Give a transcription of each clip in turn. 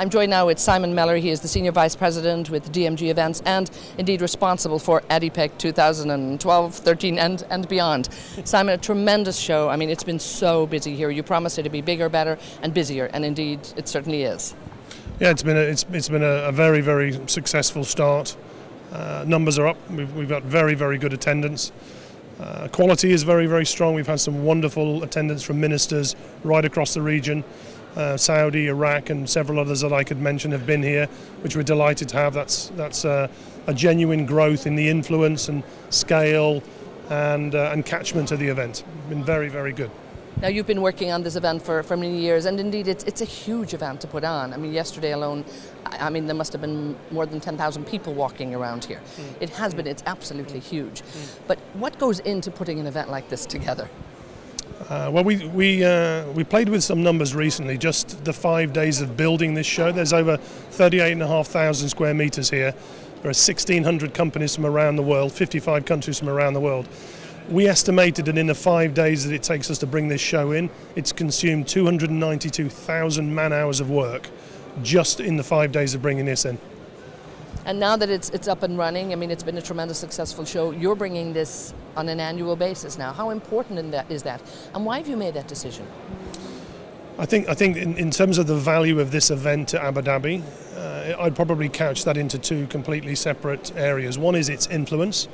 I'm joined now with Simon Mellor. He is the Senior Vice President with DMG Events and indeed responsible for ADIPEC 2012, 13 and beyond. Simon, a tremendous show. I mean, it's been so busy here. You promised it to be bigger, better and busier, and indeed it certainly is. Yeah, it's been a very, very successful start. Numbers are up. We've got very, very good attendance. Quality is very, very strong. We've had some wonderful attendance from ministers right across the region. Saudi, Iraq and several others that I could mention have been here, which we're delighted to have. That's a genuine growth in the influence and scale and catchment of the event. Been very, very good. Now, you've been working on this event for many years, and indeed it's a huge event to put on. I mean, yesterday alone, I mean, there must have been more than 10,000 people walking around here. It has been, it's absolutely huge. But what goes into putting an event like this together? Well, we played with some numbers recently, just the 5 days of building this show. There's over 38,500 square meters here. There are 1,600 companies from around the world, 55 countries from around the world. We estimated that in the 5 days that it takes us to bring this show in, it's consumed 292,000 man-hours of work just in the 5 days of bringing this in. And now that it's up and running, I mean, it's been a tremendous successful show. You're bringing this on an annual basis now. How important is that? And why have you made that decision? I think in terms of the value of this event to Abu Dhabi, I'd probably couch that into two completely separate areas. One is its influence.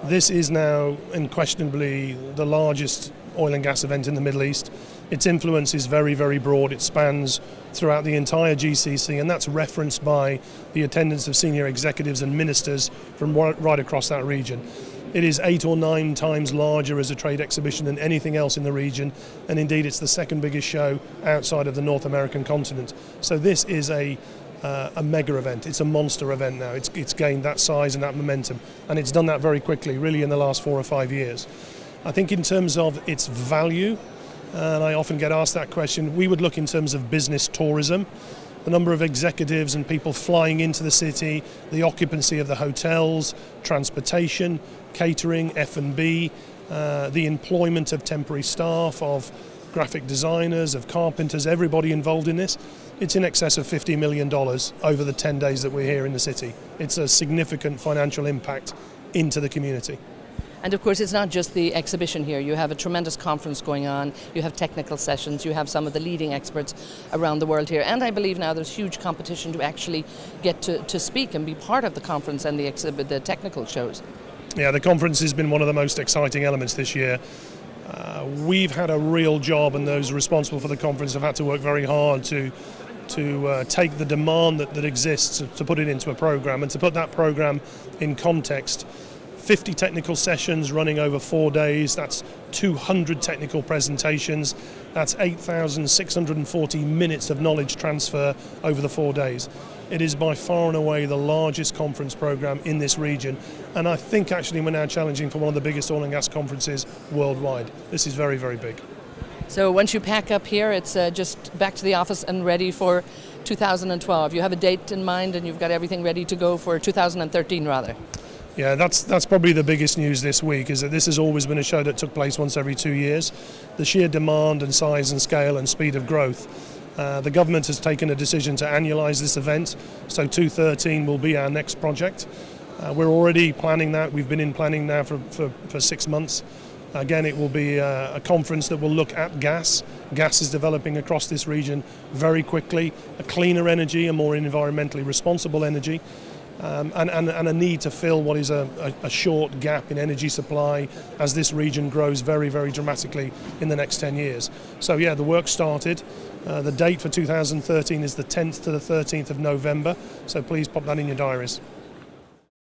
This is now unquestionably the largest oil and gas event in the Middle East. Its influence is very, very broad. It spans throughout the entire GCC, and that's referenced by the attendance of senior executives and ministers from right across that region. It is 8 or 9 times larger as a trade exhibition than anything else in the region, and indeed it's the second biggest show outside of the North American continent. So this is a mega event. It's a monster event now. It's gained that size and that momentum, and it's done that very quickly, really in the last 4 or 5 years. I think in terms of its value, and I often get asked that question, we would look in terms of business tourism, the number of executives and people flying into the city, the occupancy of the hotels, transportation, catering, F&B, the employment of temporary staff, of graphic designers, of carpenters, everybody involved in this. It's in excess of $50 million over the 10 days that we're here in the city. It's a significant financial impact into the community. And of course, it's not just the exhibition here. You have a tremendous conference going on, you have technical sessions, you have some of the leading experts around the world here, and I believe now there's huge competition to actually get to speak and be part of the conference and the technical shows. Yeah, the conference has been one of the most exciting elements this year. We've had a real job, and those responsible for the conference have had to work very hard to take the demand that exists, to put it into a program, and to put that program in context. 50 technical sessions running over 4 days, that's 200 technical presentations, that's 8,640 minutes of knowledge transfer over the 4 days. It is by far and away the largest conference program in this region, and I think actually we're now challenging for one of the biggest oil and gas conferences worldwide. This is very, very big. So once you pack up here, it's just back to the office and ready for 2012. You have a date in mind and you've got everything ready to go for 2013 rather. Yeah, that's probably the biggest news this week, is that this has always been a show that took place once every 2 years. The sheer demand and size and scale and speed of growth. The government has taken a decision to annualise this event, so 2013 will be our next project. We're already planning that. We've been in planning now for 6 months. Again, it will be a conference that will look at gas. Gas is developing across this region very quickly. A cleaner energy, a more environmentally responsible energy. And a need to fill what is a short gap in energy supply as this region grows very, very dramatically in the next 10 years. So yeah, the work started. The date for 2013 is the 10th to the 13th of November, so please pop that in your diaries.